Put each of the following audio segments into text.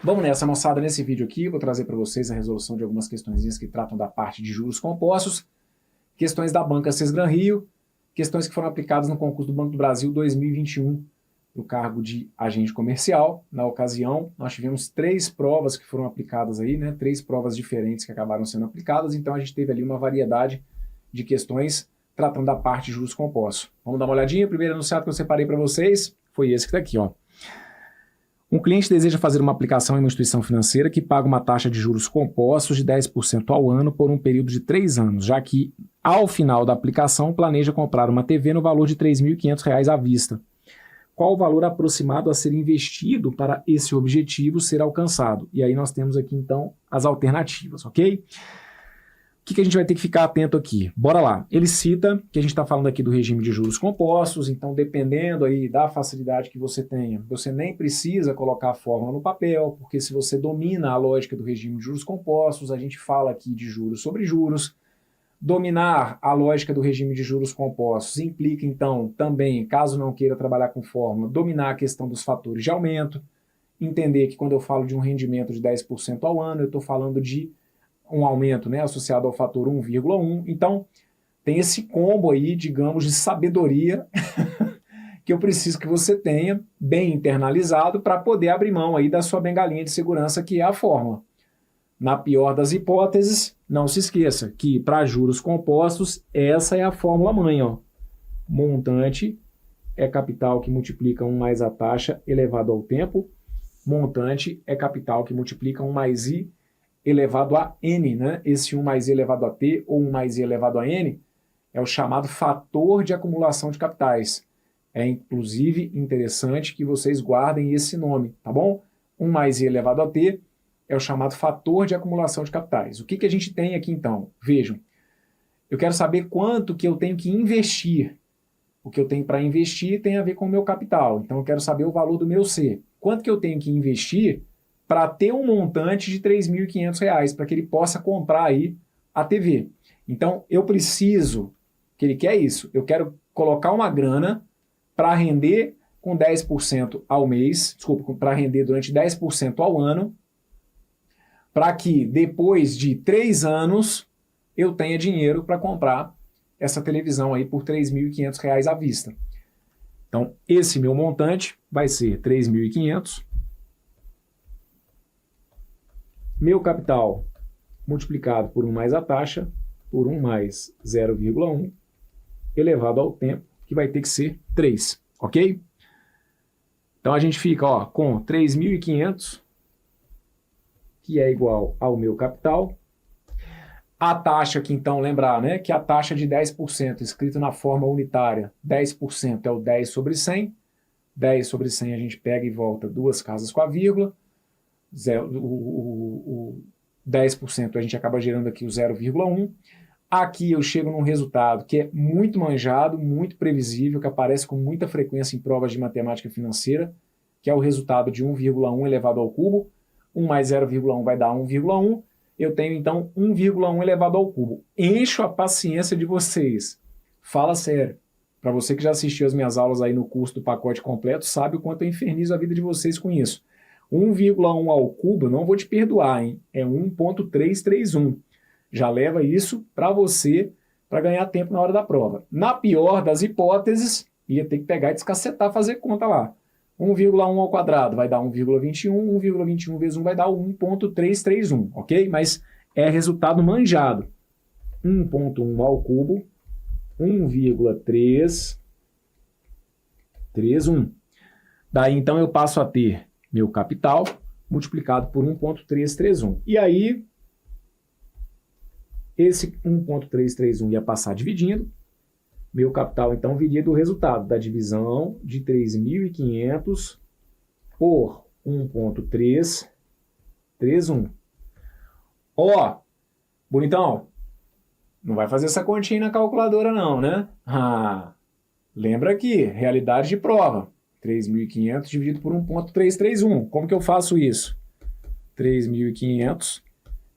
Vamos nessa, moçada. Nesse vídeo aqui, vou trazer para vocês a resolução de algumas questõezinhas que tratam da parte de juros compostos, questões da Banca Sesgran Rio, questões que foram aplicadas no concurso do Banco do Brasil 2021, no cargo de agente comercial. Na ocasião, nós tivemos 3 provas que foram aplicadas aí, né? 3 provas diferentes que acabaram sendo aplicadas, então a gente teve ali uma variedade de questões tratando da parte de juros compostos. Vamos dar uma olhadinha? O primeiro enunciado que eu separei para vocês foi esse que está aqui, ó. Um cliente deseja fazer uma aplicação em uma instituição financeira que paga uma taxa de juros compostos de 10% ao ano por um período de 3 anos, já que, ao final da aplicação, planeja comprar uma TV no valor de R$ 3.500 à vista. Qual o valor aproximado a ser investido para esse objetivo ser alcançado? E aí nós temos aqui, então, as alternativas, ok? O que a gente vai ter que ficar atento aqui? Bora lá. Ele cita que a gente está falando aqui do regime de juros compostos, então dependendo aí da facilidade que você tenha, você nem precisa colocar a fórmula no papel, porque se você domina a lógica do regime de juros compostos, a gente fala aqui de juros sobre juros. Dominar a lógica do regime de juros compostos implica, então, também, caso não queira trabalhar com fórmula, dominar a questão dos fatores de aumento, entender que quando eu falo de um rendimento de 10% ao ano, eu estou falando de um aumento, né, associado ao fator 1,1. Então, tem esse combo aí, digamos, de sabedoria que eu preciso que você tenha bem internalizado para poder abrir mão aí da sua bengalinha de segurança, que é a fórmula. Na pior das hipóteses, não se esqueça que para juros compostos, essa é a fórmula mãe, ó. Montante é capital que multiplica 1 mais a taxa elevado ao tempo. Montante é capital que multiplica 1 mais I elevado a N, né? Esse 1 mais I elevado a T ou 1 mais I elevado a N é o chamado fator de acumulação de capitais. É inclusive interessante que vocês guardem esse nome, tá bom? 1 mais I elevado a T é o chamado fator de acumulação de capitais. O que a gente tem aqui então? Vejam, eu quero saber quanto que eu tenho que investir. O que eu tenho para investir tem a ver com o meu capital, então eu quero saber o valor do meu C. Quanto que eu tenho que investir para ter um montante de R$ 3.500, para que ele possa comprar aí a TV. Então, eu preciso, que ele quer isso, eu quero colocar uma grana para render com 10% ao mês, desculpa, para render durante 10% ao ano, para que depois de 3 anos eu tenha dinheiro para comprar essa televisão aí por R$ 3.500 à vista. Então, esse meu montante vai ser 3.500. Meu capital multiplicado por 1 mais a taxa, por 1 mais 0,1, elevado ao tempo, que vai ter que ser 3, ok? Então a gente fica ó, com 3.500, que é igual ao meu capital. A taxa que então, lembrar, né, que a taxa de 10%, escrito na forma unitária, 10% é o 10 sobre 100. 10 sobre 100 a gente pega e volta 2 casas com a vírgula. O 10% a gente acaba gerando aqui o 0,1. Aqui eu chego num resultado que é muito manjado, muito previsível, que aparece com muita frequência em provas de matemática financeira, que é o resultado de 1,1 elevado ao cubo. 1 mais 0,1 vai dar 1,1. Eu tenho então 1,1 elevado ao cubo. Encho a paciência de vocês. Fala sério. Para você que já assistiu as minhas aulas aí no curso do pacote completo, sabe o quanto eu infernizo a vida de vocês com isso. 1,1 ao cubo, não vou te perdoar, hein? É 1,331. Já leva isso para você, para ganhar tempo na hora da prova. Na pior das hipóteses, ia ter que pegar e descacetar, fazer conta lá. 1,1 ao quadrado vai dar 1,21, 1,21 vezes 1 vai dar 1,331, ok? Mas é resultado manjado. 1,1 ao cubo, 1,331. Daí então eu passo a ter meu capital multiplicado por 1,331. E aí, esse 1,331 ia passar dividindo. Meu capital, então, viria do resultado da divisão de 3.500 por 1,331. Ó, bonitão, não vai fazer essa continha na calculadora não, né? Lembra aqui, realidade de prova. 3.500 dividido por 1,331. Como que eu faço isso? 3.500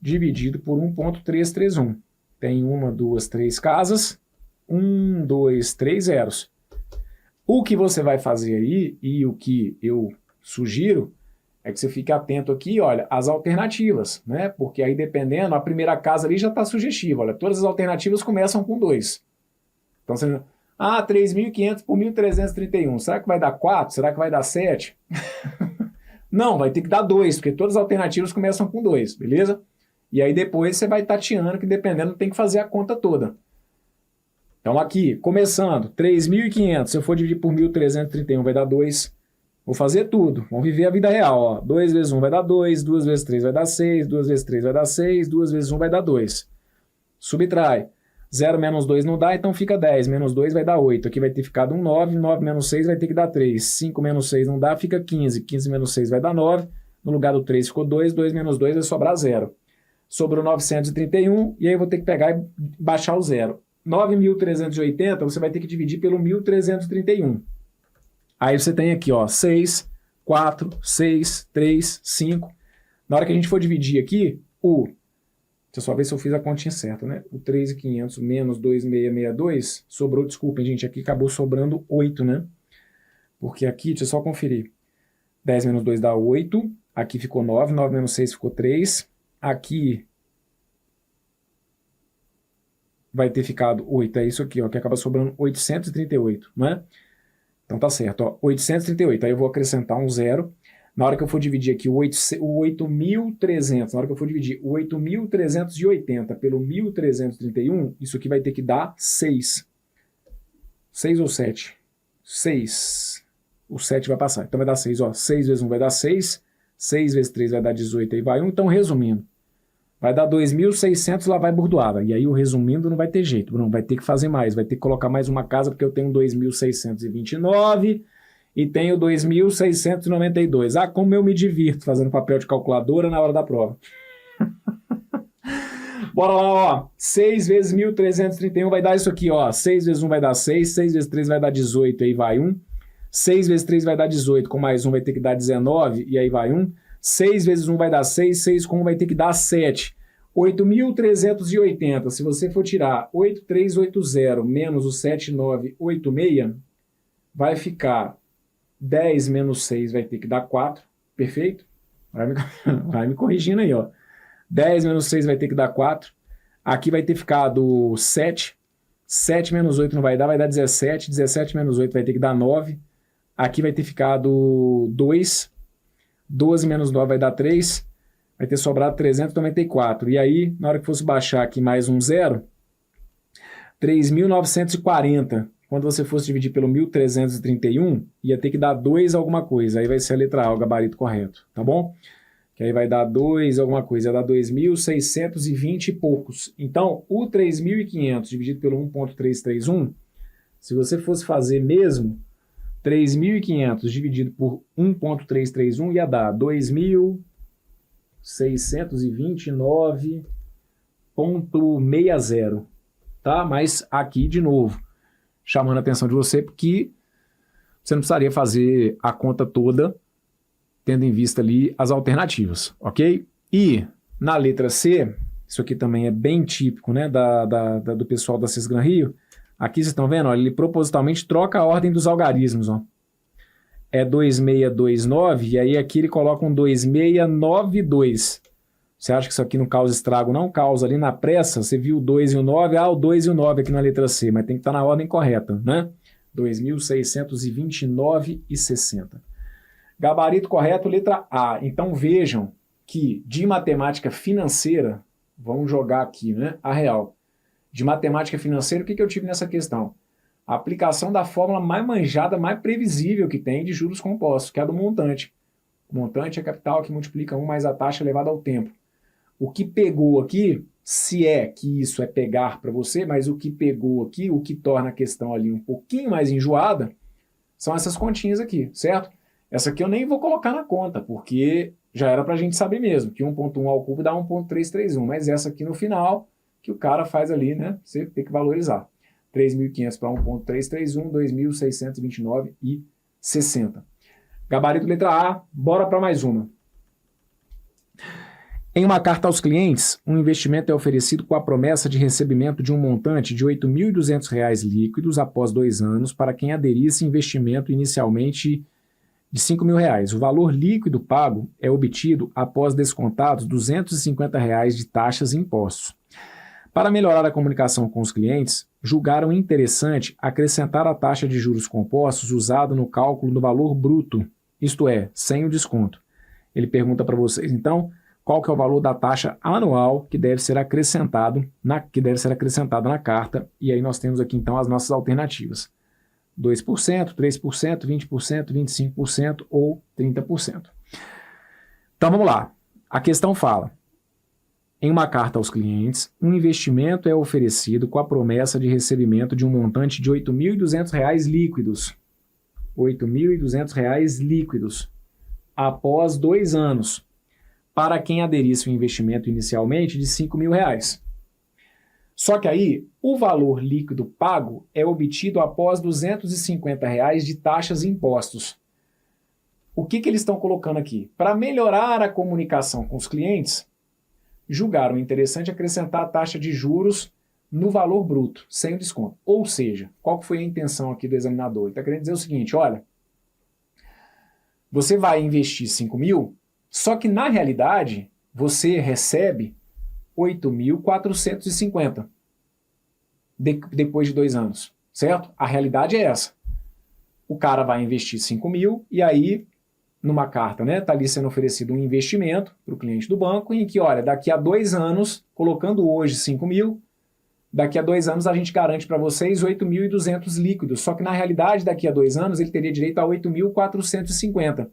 dividido por 1,331. Tem 1, 2, 3 casas. 1, 2, 3 zeros. O que você vai fazer aí, e o que eu sugiro, é que você fique atento aqui, olha, às alternativas, né? Porque aí dependendo, a primeira casa ali já está sugestiva, olha, todas as alternativas começam com 2. Então você, 3.500 por 1.331, será que vai dar 4? Será que vai dar 7? Não, vai ter que dar 2, porque todas as alternativas começam com 2, beleza? E aí depois você vai tateando, que dependendo tem que fazer a conta toda. Então aqui, começando, 3.500, se eu for dividir por 1.331 vai dar 2. Vou fazer tudo, vamos viver a vida real, ó. 2 vezes 1 vai dar 2, 2 vezes 3 vai dar 6, 2 vezes 3 vai dar 6, 2 vezes 1 vai dar 2. Subtrai. 0 menos 2 não dá, então fica 10. Menos 2 vai dar 8. Aqui vai ter ficado um 9. 9 menos 6 vai ter que dar 3. 5 menos 6 não dá, fica 15. 15 menos 6 vai dar 9. No lugar do 3 ficou 2. 2 menos 2 vai sobrar 0. Sobrou 931, e aí eu vou ter que pegar e baixar o 0. 9.380 você vai ter que dividir pelo 1.331. Aí você tem aqui, ó, 6, 4, 6, 3, 5. Na hora que a gente for dividir aqui, deixa eu só ver se eu fiz a continha certa, né? O 3.500 menos 2.662 sobrou, desculpem, gente, aqui acabou sobrando 8, né? Porque aqui, deixa eu só conferir. 10 menos 2 dá 8. Aqui ficou 9. 9 menos 6 ficou 3. Aqui vai ter ficado 8. É isso aqui, ó, que acaba sobrando 838, né? Então tá certo, ó, 838. Aí eu vou acrescentar um 0. Na hora que eu for dividir aqui o 8.300, na hora que eu for dividir o 8.380 pelo 1.331, isso aqui vai ter que dar 6. 6 ou 7? 6. O 7 vai passar. Então vai dar 6, ó. 6 vezes 1 vai dar 6. 6 vezes 3 vai dar 18, aí vai 1. Então, resumindo, vai dar 2.600, lá vai burdoada. E aí o resumindo não vai ter jeito, Bruno. Vai ter que fazer mais. Vai ter que colocar mais uma casa, porque eu tenho 2.629 e tenho 2.692. Como eu me divirto fazendo papel de calculadora na hora da prova. Bora lá, ó. 6 vezes 1.331 vai dar isso aqui, ó. 6 vezes 1 vai dar 6. 6 vezes 3 vai dar 18, aí vai 1. 6 vezes 3 vai dar 18, com mais 1 vai ter que dar 19, e aí vai 1. 6 vezes 1 vai dar 6, 6 com 1 vai ter que dar 7. 8.380, se você for tirar 8.380 menos o 7.986, vai ficar 10 menos 6 vai ter que dar 4, perfeito? Vai me corrigindo aí, ó. 10 menos 6 vai ter que dar 4. Aqui vai ter ficado 7. 7 menos 8 não vai dar 17. 17 menos 8 vai ter que dar 9. Aqui vai ter ficado 2. 12 menos 9 vai dar 3. Vai ter sobrado 394. E aí, na hora que fosse baixar aqui mais um 0, 3.940. Quando você fosse dividir pelo 1.331, ia ter que dar 2 alguma coisa. Aí vai ser a letra A, o gabarito correto, tá bom? Que aí vai dar 2 alguma coisa, ia dar 2.620 e poucos. Então, o 3.500 dividido pelo 1.331, se você fosse fazer mesmo, 3.500 dividido por 1.331 ia dar 2.629,60, tá? Mas aqui, de novo, chamando a atenção de você, porque você não precisaria fazer a conta toda, tendo em vista ali as alternativas, ok? E na letra C, isso aqui também é bem típico, né, do pessoal da Cisgran Rio. Aqui vocês estão vendo, olha, ele propositalmente troca a ordem dos algarismos, ó. É 2629, e aí aqui ele coloca um 2692. Você acha que isso aqui não causa estrago? Não causa. Ali na pressa, você viu o 2 e o 9, o 2 e o 9 aqui na letra C, mas tem que estar na ordem correta, né? 2.629,60. Gabarito correto, letra A. Então vejam que de matemática financeira, vamos jogar aqui, né, a real. De matemática financeira, o que eu tive nessa questão? A aplicação da fórmula mais manjada, mais previsível que tem de juros compostos, que é a do montante. O montante é capital que multiplica 1 mais a taxa elevada ao tempo. O que pegou aqui, se é que isso é pegar para você, mas o que pegou aqui, o que torna a questão ali um pouquinho mais enjoada, são essas continhas aqui, certo? Essa aqui eu nem vou colocar na conta, porque já era para a gente saber mesmo, que 1.1 ao cubo dá 1.331, mas essa aqui no final, que o cara faz ali, né? Você tem que valorizar. 3.500 para 1.331, 2.629,60. Gabarito letra A, bora para mais uma. Em uma carta aos clientes, um investimento é oferecido com a promessa de recebimento de um montante de R$ 8.200 líquidos após 2 anos para quem aderisse investimento inicialmente de R$5.000. O valor líquido pago é obtido após descontados R$250 de taxas e impostos. Para melhorar a comunicação com os clientes, julgaram interessante acrescentar a taxa de juros compostos usada no cálculo do valor bruto, isto é, sem o desconto. Ele pergunta para vocês, então, qual que é o valor da taxa anual que deve ser acrescentada na carta, e aí nós temos aqui, então, as nossas alternativas. 2%, 3%, 20%, 25% ou 30%. Então, vamos lá. A questão fala, em uma carta aos clientes, um investimento é oferecido com a promessa de recebimento de um montante de R$8.200 líquidos. R$8.200 líquidos após 2 anos, para quem aderisse ao investimento inicialmente de R$5.000. Só que aí, o valor líquido pago é obtido após R$250 de taxas e impostos. O que eles estão colocando aqui? Para melhorar a comunicação com os clientes, julgaram interessante acrescentar a taxa de juros no valor bruto, sem o desconto. Ou seja, qual foi a intenção aqui do examinador? Ele está querendo dizer o seguinte, olha, você vai investir 5.000, só que na realidade você recebe 8.450 depois de 2 anos, certo? A realidade é essa. O cara vai investir 5.000 e aí, numa carta, né, está ali sendo oferecido um investimento para o cliente do banco em que, olha, daqui a 2 anos, colocando hoje 5.000, daqui a 2 anos a gente garante para vocês 8.200 líquidos, só que na realidade daqui a 2 anos ele teria direito a 8.450.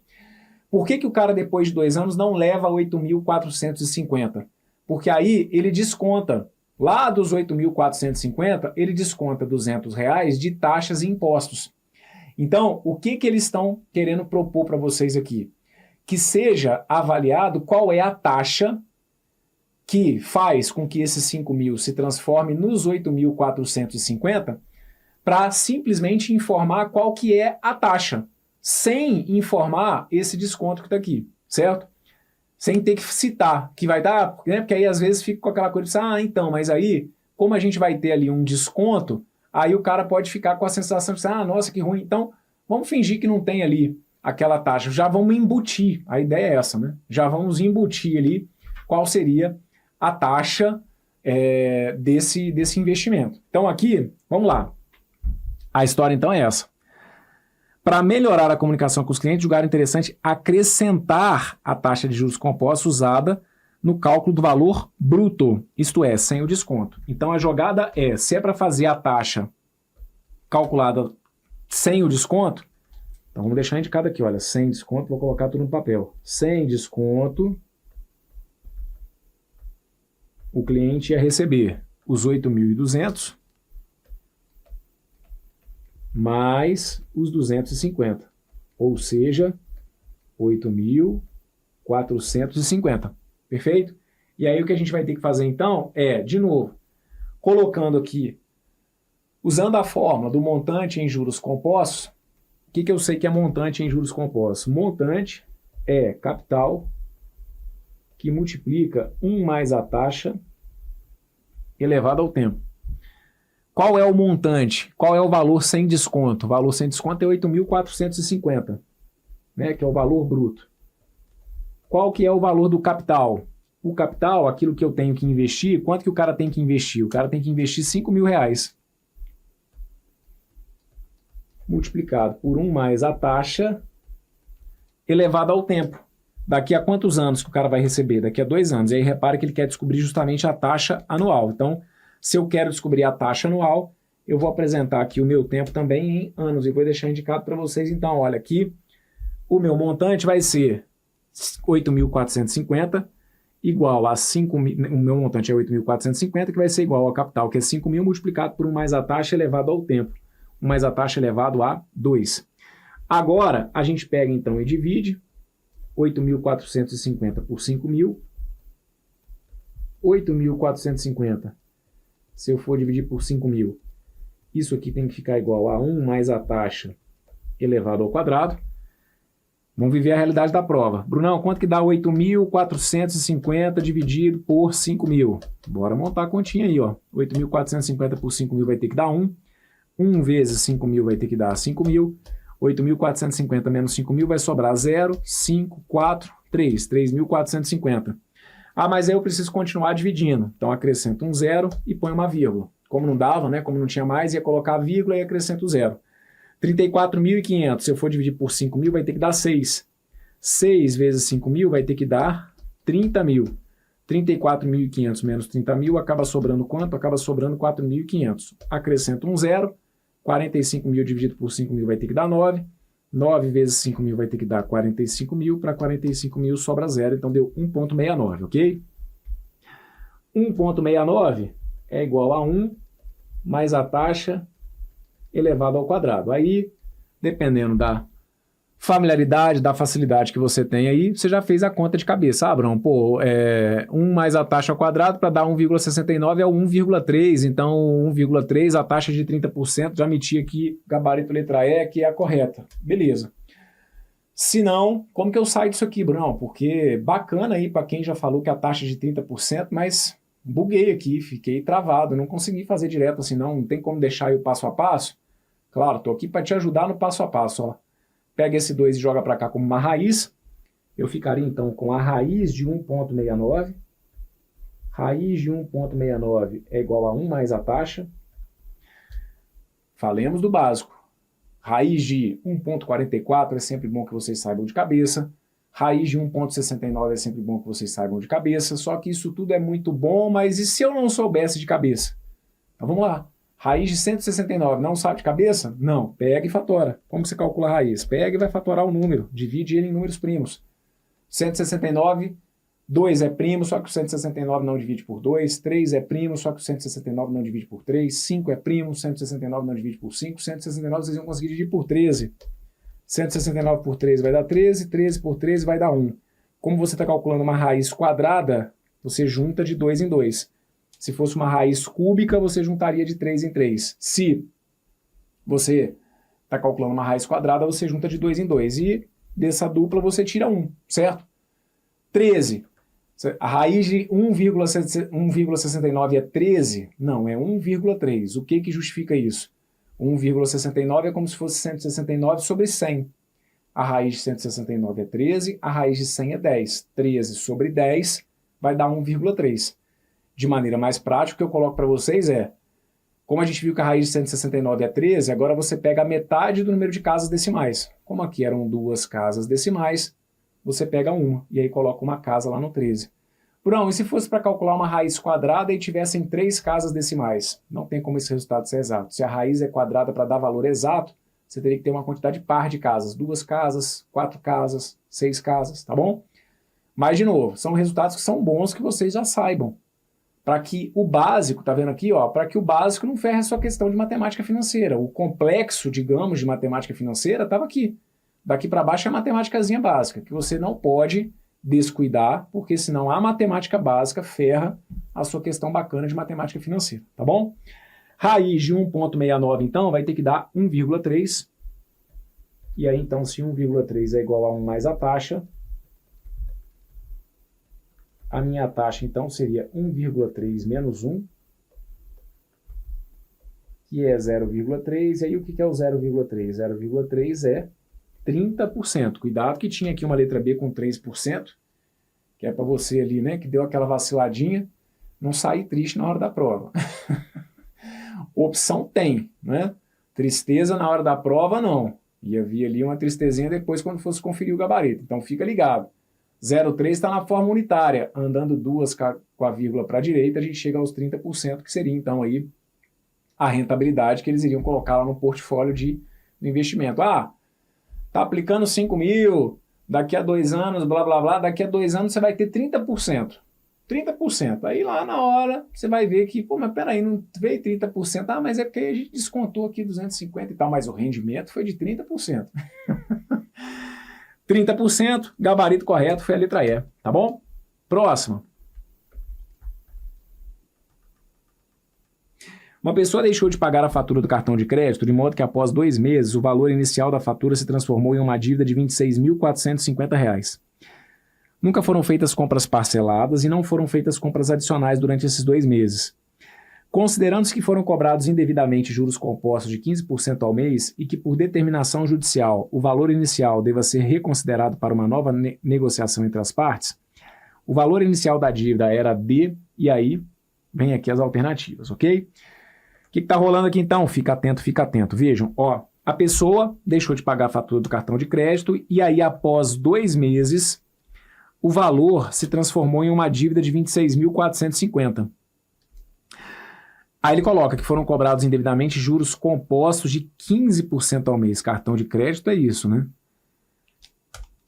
Por que o cara depois de 2 anos não leva 8.450? Porque aí ele desconta, lá dos 8.450, ele desconta R$200 de taxas e impostos. Então, o que eles estão querendo propor para vocês aqui? Que seja avaliado qual é a taxa que faz com que esses 5.000 se transforme nos 8.450 para simplesmente informar qual que é a taxa, sem informar esse desconto que está aqui, certo? Sem ter que citar, que vai dar, né? Porque aí às vezes fica com aquela coisa de, então, mas aí, como a gente vai ter ali um desconto, aí o cara pode ficar com a sensação de, nossa, que ruim, então vamos fingir que não tem ali aquela taxa, já vamos embutir, a ideia é essa, né? Já vamos embutir ali qual seria a taxa desse investimento. Então aqui, vamos lá, a história então é essa. Para melhorar a comunicação com os clientes, julgaram interessante acrescentar a taxa de juros compostos usada no cálculo do valor bruto, isto é, sem o desconto. Então a jogada é, se é para fazer a taxa calculada sem o desconto, então vamos deixar indicado aqui, olha, sem desconto, vou colocar tudo no papel. Sem desconto, o cliente ia receber os 8.200 mais os 250, ou seja, 8.450, perfeito? E aí o que a gente vai ter que fazer então é, de novo, colocando aqui, usando a fórmula do montante em juros compostos, o que eu sei que é montante em juros compostos? Montante é capital que multiplica 1 mais a taxa elevado ao tempo. Qual é o montante? Qual é o valor sem desconto? O valor sem desconto é 8.450, né, que é o valor bruto. Qual que é o valor do capital? O capital, aquilo que eu tenho que investir, quanto que o cara tem que investir? O cara tem que investir R$5.000. Multiplicado por 1 mais a taxa elevado ao tempo. Daqui a quantos anos que o cara vai receber? Daqui a 2 anos. E aí repara que ele quer descobrir justamente a taxa anual. Então, se eu quero descobrir a taxa anual, eu vou apresentar aqui o meu tempo também em anos e vou deixar indicado para vocês. Então, olha aqui, o meu montante vai ser 8.450 igual a 5.000, o meu montante é 8.450, que vai ser igual ao capital, que é 5.000 multiplicado por 1 mais a taxa elevado ao tempo. 1 mais a taxa elevado a 2. Agora, a gente pega então e divide 8.450 por 5.000. 8.450, se eu for dividir por 5.000, isso aqui tem que ficar igual a 1 mais a taxa elevado ao quadrado. Vamos viver a realidade da prova. Brunão, quanto que dá 8.450 dividido por 5.000? Bora montar a continha aí, ó. 8.450 por 5.000 vai ter que dar 1. 1 vezes 5.000 vai ter que dar 5.000. 8.450 menos 5.000 vai sobrar 0, 5, 4, 3. 3.450. Ah, mas aí eu preciso continuar dividindo. Então acrescento um 0 e põe uma vírgula. Como não dava, né? Como não tinha mais, ia colocar a vírgula e acrescento 0. 34.500, se eu for dividir por 5.000, vai ter que dar 6. 6 vezes 5.000 vai ter que dar 30.000. 34.500 menos 30.000 acaba sobrando quanto? Acaba sobrando 4.500. Acrescento um 0. 45.000 dividido por 5.000 vai ter que dar 9. 9 vezes 5.000 vai ter que dar 45.000. Para 45.000 sobra 0, então deu 1,69, ok? 1,69 é igual a 1 mais a taxa elevado ao quadrado. Aí, dependendo da familiaridade, da facilidade que você tem aí, você já fez a conta de cabeça. Ah, Abrão, 1 mais a taxa ao quadrado para dar 1,69 é o 1,3, então 1,3, a taxa de 30%, já meti aqui, gabarito letra E, que é a correta. Beleza. Se não, como que eu saio disso aqui, Brão? Porque bacana aí para quem já falou que a taxa de 30%, mas buguei aqui, fiquei travado, não consegui fazer direto assim, não tem como deixar aí o passo a passo. Claro, estou aqui para te ajudar no passo a passo, ó. Pega esse 2 e joga para cá como uma raiz. Eu ficaria, então, com a raiz de 1,69. Raiz de 1,69 é igual a 1 mais a taxa. Falemos do básico. Raiz de 1,44 é sempre bom que vocês saibam de cabeça. Raiz de 1,69 é sempre bom que vocês saibam de cabeça. Só que isso tudo é muito bom, mas e se eu não soubesse de cabeça? Então vamos lá. Raiz de 169, não sabe de cabeça? Não, pega e fatora. Como você calcula a raiz? Pega e vai fatorar o número, divide ele em números primos. 169, 2 é primo, só que o 169 não divide por 2. 3 é primo, só que o 169 não divide por 3. 5 é primo, 169 não divide por 5. 169 vocês vão conseguir dividir por 13. 169 por 13 vai dar 13, 13 por 13 vai dar 1. Como você está calculando uma raiz quadrada, você junta de 2 em 2. Se fosse uma raiz cúbica, você juntaria de 3 em 3. Se você está calculando uma raiz quadrada, você junta de 2 em 2. E dessa dupla você tira 1, certo? 13. A raiz de 1,69 é 13? Não, é 1,3. O que justifica isso? 1,69 é como se fosse 169 sobre 100. A raiz de 169 é 13, a raiz de 100 é 10. 13 sobre 10 vai dar 1,3. De maneira mais prática, o que eu coloco para vocês é, como a gente viu que a raiz de 169 é 13, agora você pega a metade do número de casas decimais. Como aqui eram 2 casas decimais, você pega uma, e aí coloca uma casa lá no 13. Brão, e se fosse para calcular uma raiz quadrada e tivessem 3 casas decimais? Não tem como esse resultado ser exato. Se a raiz é quadrada para dar valor exato, você teria que ter uma quantidade par de casas. 2 casas, 4 casas, 6 casas, tá bom? Mas, de novo, são resultados que são bons que vocês já saibam. Para que o básico, tá vendo aqui, ó, para que o básico não ferre a sua questão de matemática financeira. O complexo, digamos, de matemática financeira estava aqui. Daqui para baixo é a matemáticazinha básica, que você não pode descuidar, porque senão a matemática básica ferra a sua questão bacana de matemática financeira, tá bom? Raiz de 1,69, então, vai ter que dar 1,3. E aí, então, se 1,3 é igual a 1 mais a taxa, a minha taxa, então, seria 1,3 menos 1, que é 0,3. E aí, o que é o 0,3? 0,3 é 30%. Cuidado que tinha aqui uma letra B com 3%, que é para você ali, né, que deu aquela vaciladinha, não sair triste na hora da prova. Opção tem, né? Tristeza na hora da prova, não. Ia vir ali uma tristezinha depois quando fosse conferir o gabarito. Então, fica ligado. 0,3 está na forma unitária. Andando 2 com a vírgula para a direita, a gente chega aos 30%, que seria, então, aí a rentabilidade que eles iriam colocar lá no portfólio de investimento. Ah, tá aplicando 5.000, daqui a 2 anos, blá, blá, blá, daqui a 2 anos você vai ter 30%. 30%. Aí lá na hora você vai ver que, pô, mas peraí, não veio 30%. Ah, mas é porque a gente descontou aqui 250 e tal, mas o rendimento foi de 30%. 30%, gabarito correto foi a letra E, tá bom? Próximo. Uma pessoa deixou de pagar a fatura do cartão de crédito de modo que após 2 meses o valor inicial da fatura se transformou em uma dívida de R$ 26.450. Nunca foram feitas compras parceladas e não foram feitas compras adicionais durante esses 2 meses. Considerando-se que foram cobrados indevidamente juros compostos de 15% ao mês e que, por determinação judicial, o valor inicial deva ser reconsiderado para uma nova negociação entre as partes, o valor inicial da dívida era D, e aí vem aqui as alternativas, ok? O que está rolando aqui então? Fica atento. Vejam, ó, a pessoa deixou de pagar a fatura do cartão de crédito e aí, após 2 meses, o valor se transformou em uma dívida de 26.450. Aí ele coloca que foram cobrados indevidamente juros compostos de 15% ao mês. Cartão de crédito é isso, né?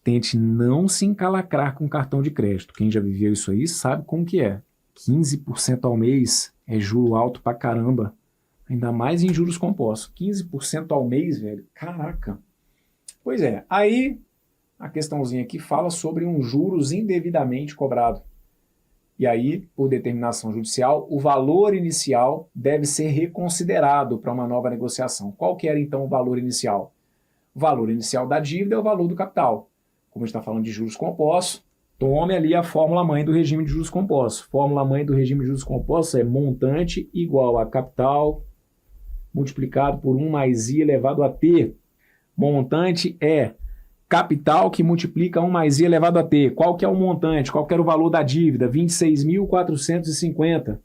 Tente não se encalacrar com cartão de crédito. Quem já viveu isso aí sabe como que é. 15% ao mês é juro alto pra caramba. Ainda mais em juros compostos. 15% ao mês, velho. Caraca. Pois é. Aí a questãozinha aqui fala sobre um juros indevidamente cobrado. E aí, por determinação judicial, o valor inicial deve ser reconsiderado para uma nova negociação. Qual que era, então, o valor inicial? O valor inicial da dívida é o valor do capital. Como a gente está falando de juros compostos, tome ali a fórmula-mãe do regime de juros compostos. Fórmula-mãe do regime de juros compostos é montante igual a capital multiplicado por 1 mais I elevado a T. Montante é capital que multiplica 1 mais I elevado a T. Qual que é o montante? Qual que era o valor da dívida? 26.450.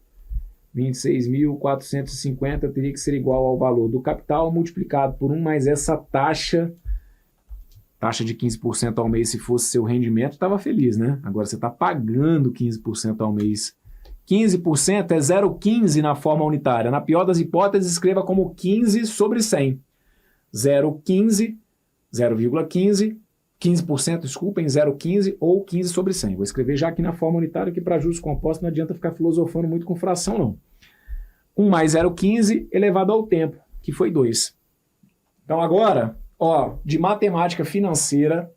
26.450 teria que ser igual ao valor do capital multiplicado por 1 mais essa taxa de 15% ao mês. Se fosse seu rendimento, estava feliz, né? Agora você está pagando 15% ao mês. 15% é 0,15 na forma unitária. Na pior das hipóteses, escreva como 15 sobre 100. 0,15 15%, desculpem, 0,15 ou 15 sobre 100. Vou escrever já aqui na forma unitária, que para juros compostos não adianta ficar filosofando muito com fração, não. 1 mais 0,15 elevado ao tempo, que foi 2. Então agora, ó, de matemática financeira,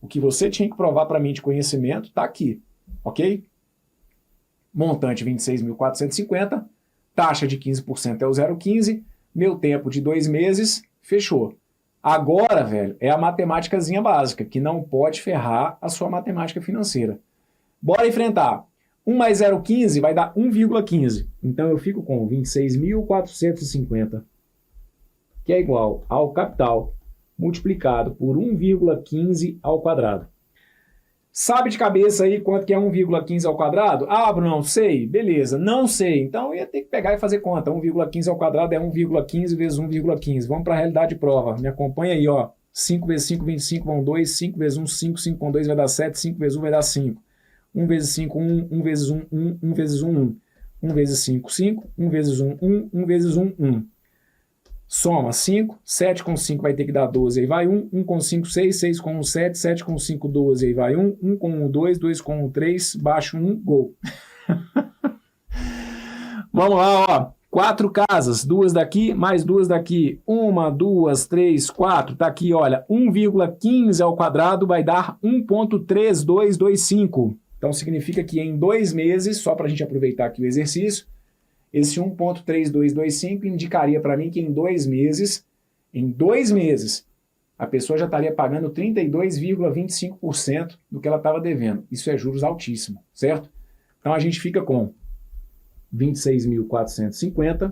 o que você tinha que provar para mim de conhecimento está aqui, ok? Montante 26.450, taxa de 15% é o 0,15, meu tempo de 2 meses, fechou. Agora, velho, é a matemáticazinha básica, que não pode ferrar a sua matemática financeira. Bora enfrentar. 1 mais 0,15 vai dar 1,15. Então eu fico com 26.450, que é igual ao capital multiplicado por 1,15 ao quadrado. Sabe de cabeça aí quanto que é 1,15 ao quadrado? Ah, Bruno, não sei. Beleza, não sei. Então eu ia ter que pegar e fazer conta. 1,15 ao quadrado é 1,15 vezes 1,15. Vamos para a realidade de prova. Me acompanha aí, ó. 5 vezes 5, 25 vão 2. 5 vezes 1, 5. 5 com 2 vai dar 7. 5 vezes 1 vai dar 5. 1 vezes 5, 1. 1 vezes 1, 1. 1 vezes 1, 1. 1 vezes 5, 5. 1 vezes 1, 1. 1 vezes 1, 1. Soma 5, 7 com 5 vai ter que dar 12, aí vai 1, 1 com 5, 6, 6 com 1, 7, 7 com 5, 12, aí vai 1, 1 com 1, 2, 2 com 1, 3, baixo 1, gol. Vamos lá, ó, 4 casas, 2 daqui, mais 2 daqui, 1, 2, 3, 4, tá aqui, olha, 1,15 ao quadrado vai dar 1,3225, então significa que em 2 meses, só para a gente aproveitar aqui o exercício, esse 1,3225 indicaria para mim que em 2 meses, a pessoa já estaria pagando 32,25% do que ela estava devendo. Isso é juros altíssimo, certo? Então a gente fica com 26.450,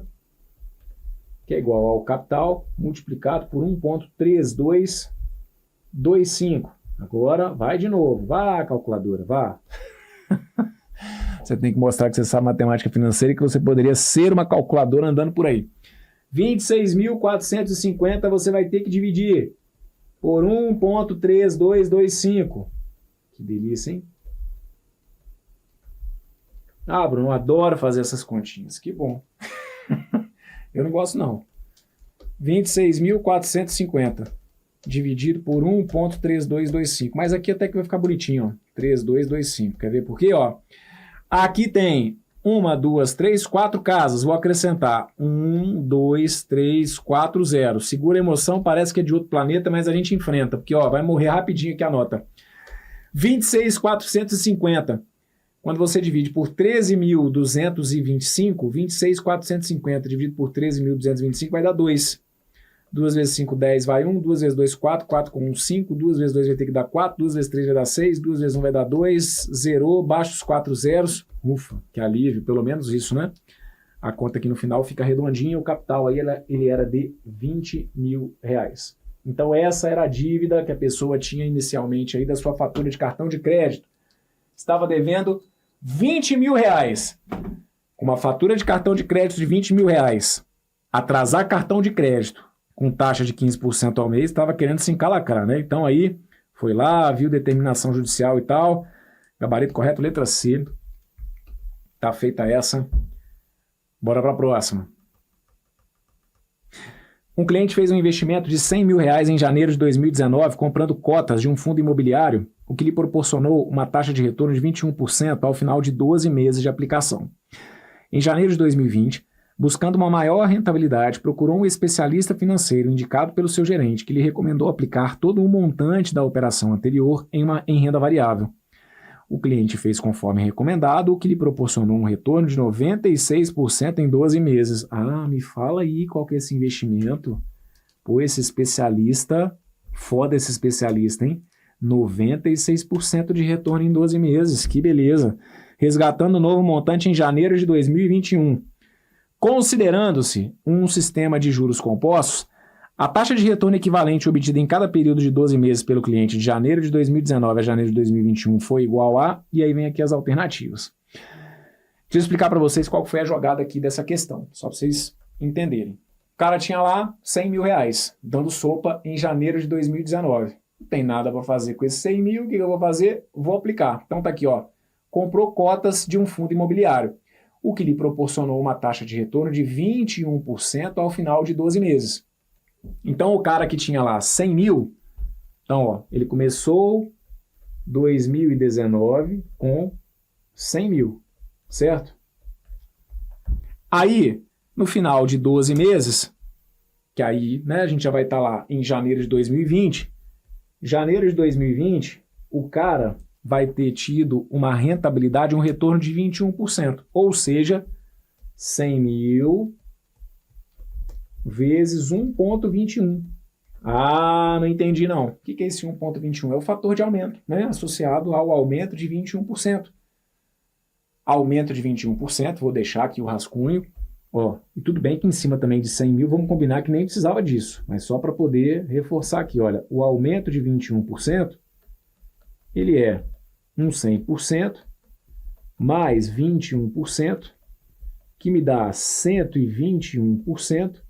que é igual ao capital, multiplicado por 1,3225. Agora vai de novo, vá calculadora, vá. Você tem que mostrar que você sabe matemática financeira e que você poderia ser uma calculadora andando por aí. 26.450 você vai ter que dividir por 1,3225. Que delícia, hein? Ah, Bruno, eu adoro fazer essas continhas. Que bom. Eu não gosto, não. 26.450 dividido por 1,3225. Mas aqui até que vai ficar bonitinho, ó. 3225. Quer ver por quê, ó? Aqui tem 1, 2, 3, 4 casas. Vou acrescentar 1, 2, 3, 4, 0. Segura a emoção, parece que é de outro planeta, mas a gente enfrenta, porque ó, vai morrer rapidinho aqui a nota. 26.450. Quando você divide por 13.225, 26.450 dividido por 13.225 vai dar 2. 2 vezes 5, 10 vai 1, 2 vezes 2, 4, 4 com 1, 5, 2 vezes 2 vai ter que dar 4, 2 vezes 3 vai dar 6, 2 vezes 1 vai dar 2, zerou, baixa os 4 zeros, ufa, que alívio, pelo menos isso, né? a conta aqui no final fica redondinha, o capital aí ele era de R$20.000. Então essa era a dívida que a pessoa tinha inicialmente aí da sua fatura de cartão de crédito. Estava devendo R$20.000. Com uma fatura de cartão de crédito de R$20.000, atrasar cartão de crédito com taxa de 15% ao mês, estava querendo se encalacrar, né? Então aí foi lá, viu determinação judicial e tal, gabarito correto, letra C. Tá feita essa. Bora para a próxima. Um cliente fez um investimento de R$100.000 em janeiro de 2019 comprando cotas de um fundo imobiliário, o que lhe proporcionou uma taxa de retorno de 21% ao final de 12 meses de aplicação. Em janeiro de 2020, buscando uma maior rentabilidade, procurou um especialista financeiro indicado pelo seu gerente, que lhe recomendou aplicar todo o montante da operação anterior em renda variável. O cliente fez conforme recomendado, o que lhe proporcionou um retorno de 96% em 12 meses. Ah, me fala aí qual que é esse investimento. Pô, esse especialista, foda esse especialista, hein? 96% de retorno em 12 meses, que beleza. Resgatando o novo montante em janeiro de 2021. Considerando-se um sistema de juros compostos, a taxa de retorno equivalente obtida em cada período de 12 meses pelo cliente de janeiro de 2019 a janeiro de 2021 foi igual a... E aí vem aqui as alternativas. Deixa eu explicar para vocês qual foi a jogada aqui dessa questão, só para vocês entenderem. O cara tinha lá R$100.000, dando sopa em janeiro de 2019. Não tem nada para fazer com esses 100 mil, o que eu vou fazer? Vou aplicar. Então tá aqui, ó. Comprou cotas de um fundo imobiliário, o que lhe proporcionou uma taxa de retorno de 21% ao final de 12 meses. Então o cara que tinha lá 100 mil, então ó, ele começou 2019 com 100 mil, certo? Aí, no final de 12 meses, que aí, né, a gente já vai estar lá em janeiro de 2020, o cara vai ter tido uma rentabilidade, um retorno de 21%, ou seja, 100 mil vezes 1,21. Ah, não entendi não. O que é esse 1,21? É o fator de aumento, né? Associado ao aumento de 21%. Aumento de 21%, vou deixar aqui o rascunho. Ó, e tudo bem que em cima também de 100 mil, vamos combinar que nem precisava disso, mas só para poder reforçar aqui, olha, o aumento de 21%, ele é um 100% mais 21%, que me dá 121%,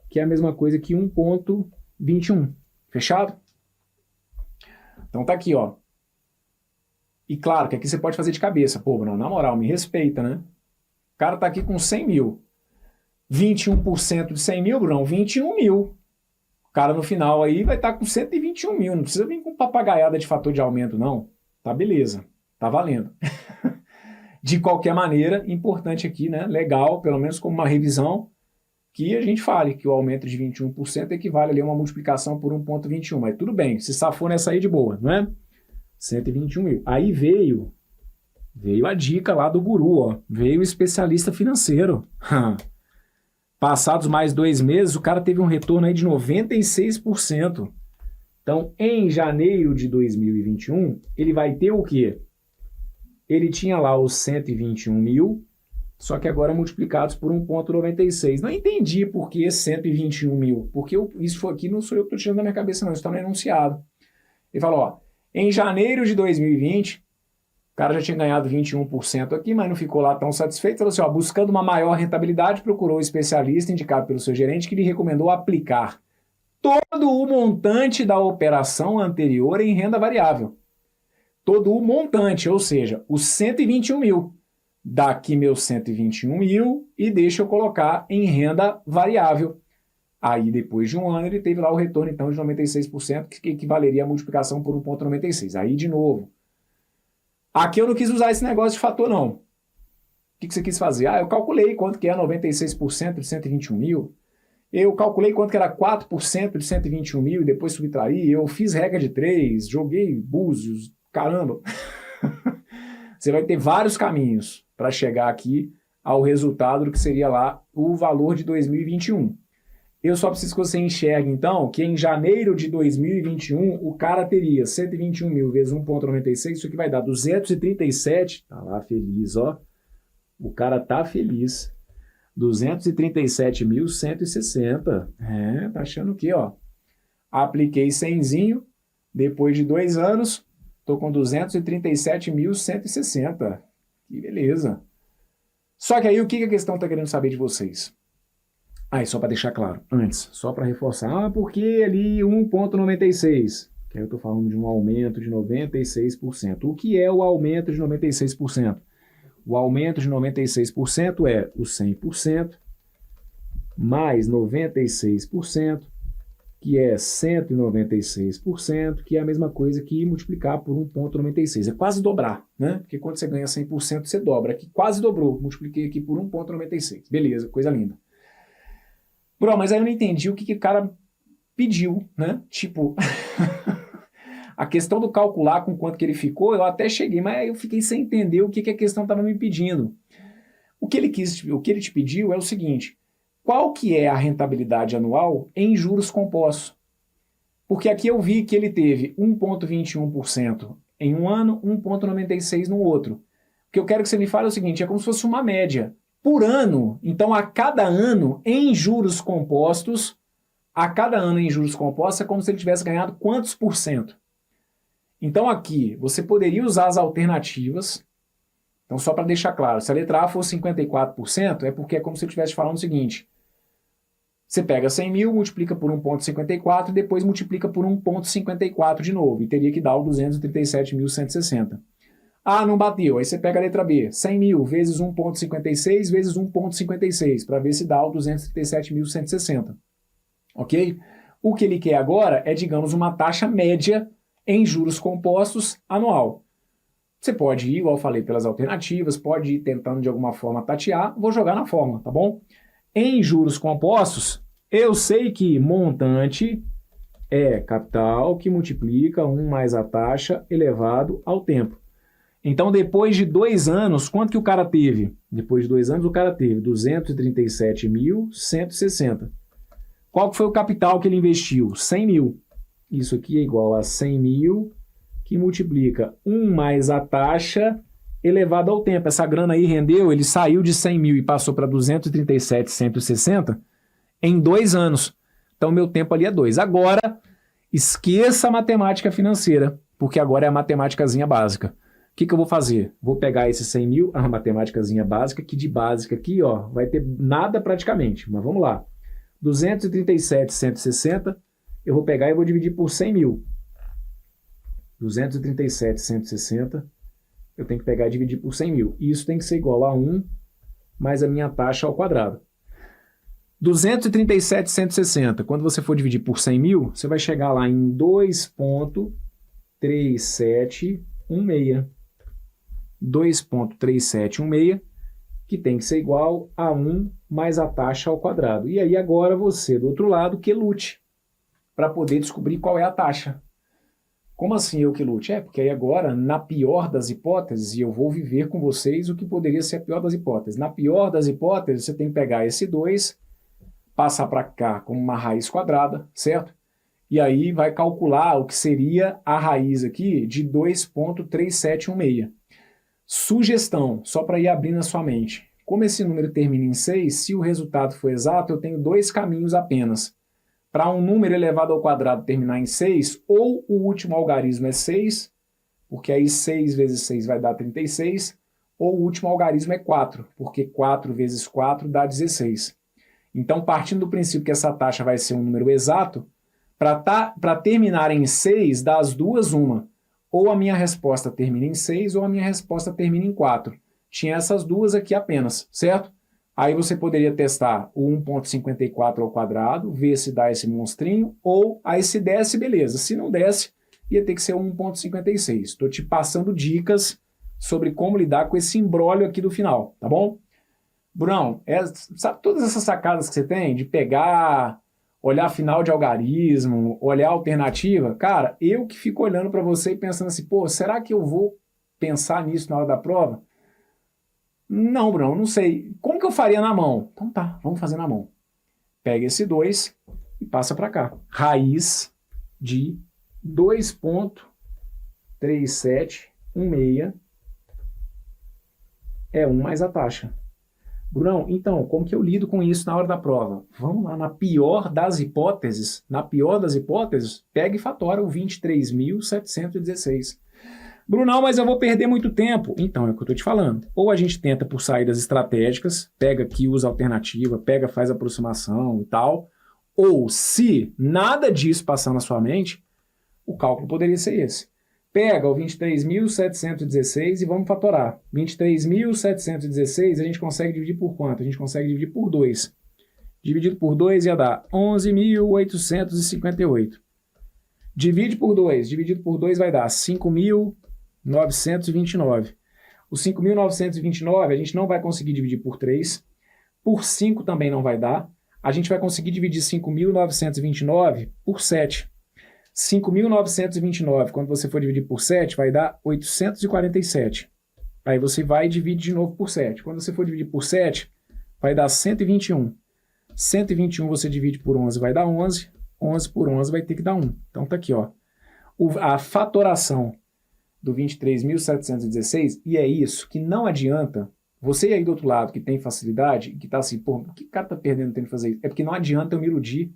que é a mesma coisa que 1,21. Fechado? Então tá aqui, ó. E claro que aqui você pode fazer de cabeça. Pô, Bruno, na moral, me respeita, né? O cara tá aqui com 100 mil. 21% de 100 mil, Bruno, 21 mil. O cara no final aí vai estar com 121 mil. Não precisa vir com papagaiada de fator de aumento, não. Tá beleza. Tá valendo. De qualquer maneira, importante aqui, né? Legal, pelo menos como uma revisão, que a gente fale que o aumento de 21% equivale ali a uma multiplicação por 1,21. Mas tudo bem, se safou nessa aí de boa, não é? 121 mil. Aí veio a dica lá do guru, ó. Veio o especialista financeiro. Passados mais 2 meses, o cara teve um retorno aí de 96%. Então, em janeiro de 2021, ele vai ter o quê? Ele tinha lá os 121 mil, só que agora multiplicados por 1,96. Não entendi por que 121 mil, porque isso aqui não sou eu que estou tirando da minha cabeça, não, isso está no enunciado. Ele falou, ó, em janeiro de 2020, o cara já tinha ganhado 21% aqui, mas não ficou lá tão satisfeito. Falou assim, ó, buscando uma maior rentabilidade, procurou o especialista indicado pelo seu gerente que lhe recomendou aplicar todo o montante da operação anterior em renda variável. Todo o montante, ou seja, os 121 mil. Daqui meus 121 mil e deixa eu colocar em renda variável. Aí, depois de um ano, ele teve lá o retorno, então, de 96%, que equivaleria à multiplicação por 1,96. Aí, de novo. Aqui eu não quis usar esse negócio de fator, não. O que você quis fazer? Ah, eu calculei quanto que é 96% de 121 mil. Eu calculei quanto que era 4% de 121 mil e depois subtraí. Eu fiz regra de 3, joguei búzios, caramba. Você vai ter vários caminhos para chegar aqui ao resultado do que seria lá o valor de 2021. Eu só preciso que você enxergue, então, que em janeiro de 2021 o cara teria 121 mil vezes 1,96, isso aqui vai dar 237, tá lá feliz, ó. O cara tá feliz. 237.160. Tá achando que, ó. Apliquei 100zinho, depois de 2 anos, tô com 237.160. Que beleza. Só que aí, o que a questão tá querendo saber de vocês? Aí, só para deixar claro, antes, só para reforçar, porque ali 1,96, que aí eu estou falando de um aumento de 96%. O que é o aumento de 96%? O aumento de 96% é o 100% mais 96%, que é 196%, que é a mesma coisa que multiplicar por 1,96. É quase dobrar, né? Porque quando você ganha 100%, você dobra. Aqui quase dobrou, multipliquei aqui por 1,96. Beleza, coisa linda. Bro, mas aí eu não entendi o que o cara pediu, né? Tipo, a questão do calcular com quanto que ele ficou, eu até cheguei, mas aí eu fiquei sem entender o que a questão estava me pedindo. O que ele te pediu é o seguinte: qual que é a rentabilidade anual em juros compostos? Porque aqui eu vi que ele teve 1,21% em um ano, 1,96% no outro. O que eu quero que você me fale é o seguinte: é como se fosse uma média por ano. Então, a cada ano em juros compostos, é como se ele tivesse ganhado quantos por cento? Então, aqui, você poderia usar as alternativas. Então, só para deixar claro, se a letra A for 54%, é porque é como se eu estivesse falando o seguinte: você pega 100 mil, multiplica por 1,54 e depois multiplica por 1,54 de novo, e teria que dar o 237.160. Ah, não bateu. Aí você pega a letra B, 100 mil vezes 1,56 vezes 1,56, para ver se dá o 237.160. Ok? O que ele quer agora é, digamos, uma taxa média em juros compostos anual. Você pode ir, igual eu falei, pelas alternativas, pode ir tentando de alguma forma tatear, vou jogar na fórmula, tá bom? Em juros compostos, eu sei que montante é capital que multiplica 1 mais a taxa elevado ao tempo. Então, depois de 2 anos, quanto que o cara teve? Depois de 2 anos, o cara teve 237.160. Qual que foi o capital que ele investiu? 100 mil. Isso aqui é igual a 100 mil, que multiplica 1 mais a taxa elevado ao tempo. Essa grana aí rendeu, ele saiu de 100 mil e passou para 237.160 em 2 anos. Então, meu tempo ali é 2. Agora, esqueça a matemática financeira, porque agora é a matemáticazinha básica. O que eu vou fazer? Vou pegar esse 100 mil, a matemáticazinha básica, que de básica aqui, ó, vai ter nada praticamente, mas vamos lá. 237.160, eu vou pegar e vou dividir por 100 mil. 237.160, eu tenho que pegar e dividir por 100 mil. E isso tem que ser igual a 1 mais a minha taxa ao quadrado. 237.160, quando você for dividir por 100 mil, você vai chegar lá em 2,3716. 2,3716, que tem que ser igual a 1 mais a taxa ao quadrado. E aí agora você, do outro lado, que lute para poder descobrir qual é a taxa. Como assim eu que lute? Porque aí agora, na pior das hipóteses, eu vou viver com vocês o que poderia ser a pior das hipóteses. Na pior das hipóteses, você tem que pegar esse 2, passar para cá como uma raiz quadrada, certo? E aí vai calcular o que seria a raiz aqui de 2,3716. Sugestão, só para ir abrindo a sua mente. Como esse número termina em 6, se o resultado for exato, eu tenho 2 caminhos apenas. Para um número elevado ao quadrado terminar em 6, ou o último algarismo é 6, porque aí 6 vezes 6 vai dar 36, ou o último algarismo é 4, porque 4 vezes 4 dá 16. Então, partindo do princípio que essa taxa vai ser um número exato, para terminar em 6, dá as duas uma. Ou a minha resposta termina em 6, ou a minha resposta termina em 4. Tinha essas duas aqui apenas, certo? Aí você poderia testar o 1,54 ao quadrado, ver se dá esse monstrinho, ou aí se desse, beleza. Se não desse, ia ter que ser o 1,56. Estou te passando dicas sobre como lidar com esse imbróglio aqui do final, tá bom? Brunão, sabe todas essas sacadas que você tem de pegar, olhar final de algarismo, olhar alternativa? Cara, eu que fico olhando para você e pensando assim, pô, será que eu vou pensar nisso na hora da prova? Não, Bruno, não sei. Como que eu faria na mão? Então tá, vamos fazer na mão. Pega esse 2 e passa para cá. Raiz de 2,3716 é 1 mais a taxa. Brunão, então, como que eu lido com isso na hora da prova? Vamos lá, na pior das hipóteses, pega e fatora o 23.716. Brunão, mas eu vou perder muito tempo. Então, é o que eu estou te falando. Ou a gente tenta por saídas estratégicas, pega aqui, usa alternativa, pega, faz aproximação e tal. Ou, se nada disso passar na sua mente, o cálculo poderia ser esse. Pega o 23.716 e vamos fatorar. 23.716 a gente consegue dividir por quanto? A gente consegue dividir por 2. Dividido por 2 ia dar 11.858. Divide por 2. Dividido por 2 vai dar 5.929. O 5.929 a gente não vai conseguir dividir por 3. Por 5 também não vai dar. A gente vai conseguir dividir 5.929 por 7. 5.929, quando você for dividir por 7, vai dar 847. Aí você vai e divide de novo por 7. Quando você for dividir por 7, vai dar 121. 121 você divide por 11, vai dar 11. 11 por 11 vai ter que dar 1. Então tá aqui, ó. A fatoração do 23.716, e é isso, que não adianta, você aí do outro lado que tem facilidade, que tá assim, pô, que cara tá perdendo tempo de fazer isso? É porque não adianta eu me iludir.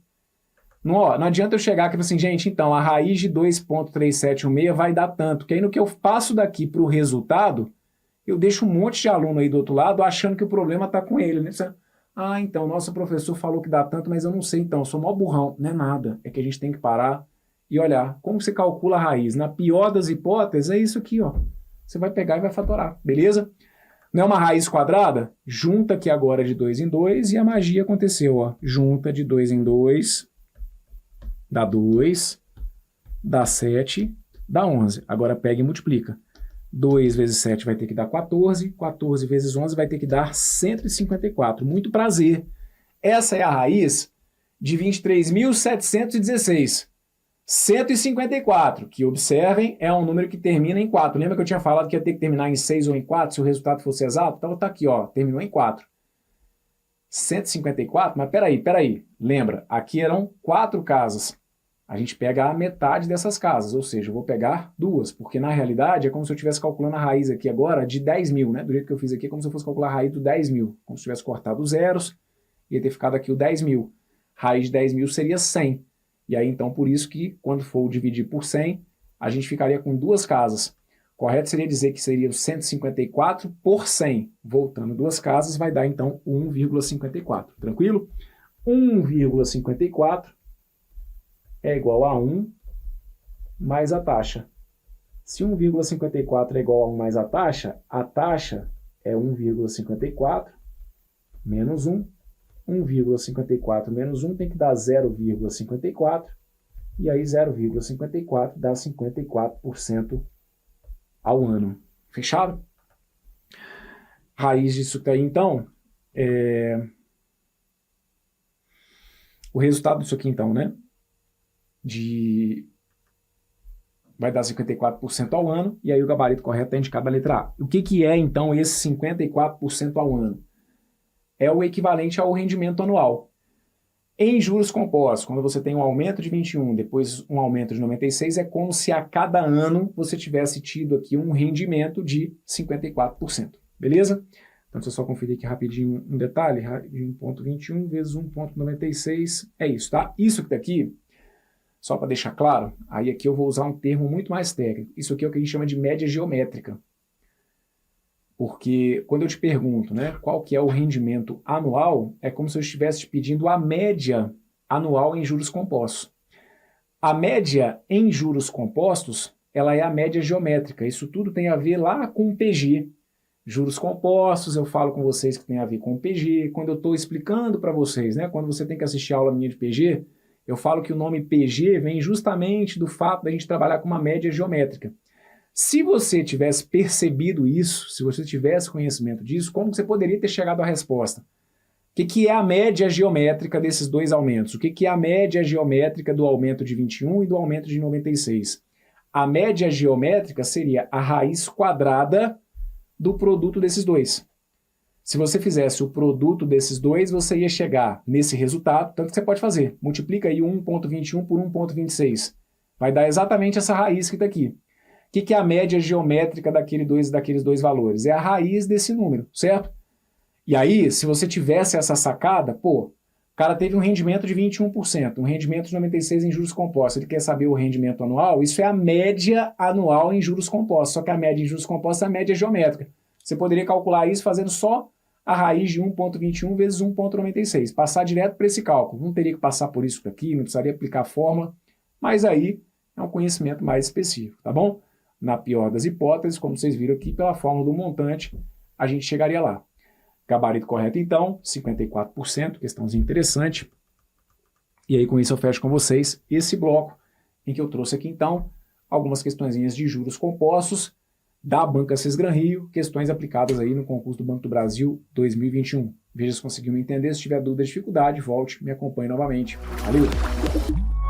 Não adianta eu chegar aqui e falar assim, gente, então a raiz de 2.3716 vai dar tanto, que aí no que eu passo daqui para o resultado, eu deixo um monte de aluno aí do outro lado achando que o problema está com ele, né? Ah, então, nosso professor falou que dá tanto, mas eu não sei então, eu sou mó burrão. Não é nada, é que a gente tem que parar e olhar como você calcula a raiz. Na pior das hipóteses, é isso aqui, ó. Você vai pegar e vai fatorar, beleza? Não é uma raiz quadrada? Junta aqui agora de 2 em 2 e a magia aconteceu, ó. Junta de 2 em 2... dá 2, dá 7, dá 11. Agora pega e multiplica. 2 vezes 7 vai ter que dar 14, 14 vezes 11 vai ter que dar 154. Muito prazer. Essa é a raiz de 23.716. 154, que observem, é um número que termina em 4. Lembra que eu tinha falado que ia ter que terminar em 6 ou em 4 se o resultado fosse exato? Então tá aqui, ó, terminou em 4. 154, mas peraí. Lembra, aqui eram 4 casas. A gente pega a metade dessas casas, ou seja, eu vou pegar 2, porque na realidade é como se eu estivesse calculando a raiz aqui agora de 10.000, né? Do jeito que eu fiz aqui é como se eu fosse calcular a raiz do 10.000, como se eu tivesse cortado os zeros, ia ter ficado aqui o 10.000. Raiz de 10.000 seria 100. E aí então por isso que quando for dividir por 100, a gente ficaria com 2 casas. Correto seria dizer que seria 154 por 100. Voltando 2 casas vai dar então 1,54. Tranquilo? 1,54 é igual a 1 mais a taxa. Se 1,54 é igual a 1 mais a taxa é 1,54 menos 1. 1,54 menos 1 tem que dar 0,54. E aí 0,54 dá 54% ao ano. Fechado? Raiz disso daí, então, o resultado disso aqui, então, né? Vai dar 54% ao ano, e aí o gabarito correto é indicado na letra A. O que é, então, esse 54% ao ano? É o equivalente ao rendimento anual. Em juros compostos, quando você tem um aumento de 21, depois um aumento de 96, é como se a cada ano você tivesse tido aqui um rendimento de 54%. Beleza? Então, deixa eu só conferir aqui rapidinho um detalhe. 1,21 vezes 1,96 é isso, tá? Isso que tá aqui, só para deixar claro, aí aqui eu vou usar um termo muito mais técnico. Isso aqui é o que a gente chama de média geométrica. Porque quando eu te pergunto, né, qual que é o rendimento anual, é como se eu estivesse te pedindo a média anual em juros compostos. A média em juros compostos, ela é a média geométrica. Isso tudo tem a ver lá com o PG. Juros compostos, eu falo com vocês que tem a ver com o PG. Quando eu estou explicando para vocês, né, quando você tem que assistir a aula minha de PG, eu falo que o nome PG vem justamente do fato da gente trabalhar com uma média geométrica. Se você tivesse percebido isso, se você tivesse conhecimento disso, como você poderia ter chegado à resposta? O que é a média geométrica desses dois aumentos? O que é a média geométrica do aumento de 21 e do aumento de 96? A média geométrica seria a raiz quadrada do produto desses dois. Se você fizesse o produto desses dois, você ia chegar nesse resultado, tanto que você pode fazer. Multiplica aí 1,21 por 1,26. Vai dar exatamente essa raiz que está aqui. O que é a média geométrica daqueles dois valores? É a raiz desse número, certo? E aí, se você tivesse essa sacada, pô, o cara teve um rendimento de 21%, um rendimento de 96% em juros compostos, ele quer saber o rendimento anual, isso é a média anual em juros compostos, só que a média em juros compostos é a média geométrica. Você poderia calcular isso fazendo só a raiz de 1,21 vezes 1,96, passar direto para esse cálculo. Não teria que passar por isso aqui, não precisaria aplicar a fórmula, mas aí é um conhecimento mais específico, tá bom? Na pior das hipóteses, como vocês viram aqui, pela fórmula do montante, a gente chegaria lá. Gabarito correto, então, 54%, questãozinha interessante. E aí, com isso, eu fecho com vocês esse bloco em que eu trouxe aqui, então, algumas questõezinhas de juros compostos da Banca Sesgran Rio, questões aplicadas aí no concurso do Banco do Brasil 2021. Veja se conseguiu me entender. Se tiver dúvida, dificuldade, volte, me acompanhe novamente. Valeu!